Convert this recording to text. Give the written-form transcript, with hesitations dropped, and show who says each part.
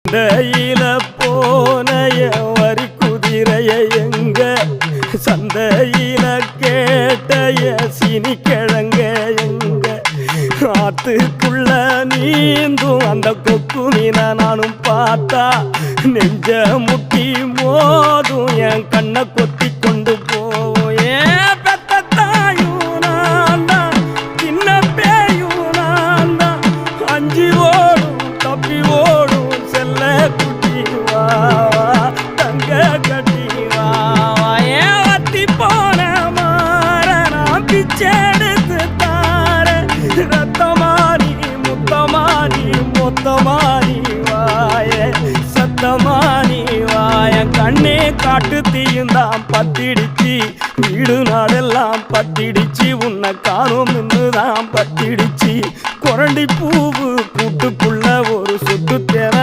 Speaker 1: சந்தையில போனைய வரி குதிரைய எங்க சந்தையில கேட்டைய சீனி கிழங்க எங்க ஆத்துக்குள்ள நீந்தும் அந்த கொக்கு மீன நானும் பார்த்தா நெஞ்ச முட்டி மோதும் என் கண்ணை கொத்தி கொண்டு போவோம் ஏன் பெத்த தாயும் நான் தான் சின்ன பேயும் நான் தான் அஞ்சி ஓடும் தப்பி ஓடும் செல்ல குட்டி வா தங்க கட்டி வா ஏன் வத்தி போன மாற நான் பிச்செடுத்து தார ரத்தமாரி முத்தமாரி மொத்தமாரி வாய சத்தமாரி வாய கண்ணே காட்டு தீயுந்தான் பத்திடிச்சு வீடு நாடெல்லாம் பத்திடிச்சு உன்னை காணும் இன்னுதான் பத்திடிச்சு குரண்டி பூவு கூட்டுக்குள்ள ஒரு சுத்து தேவை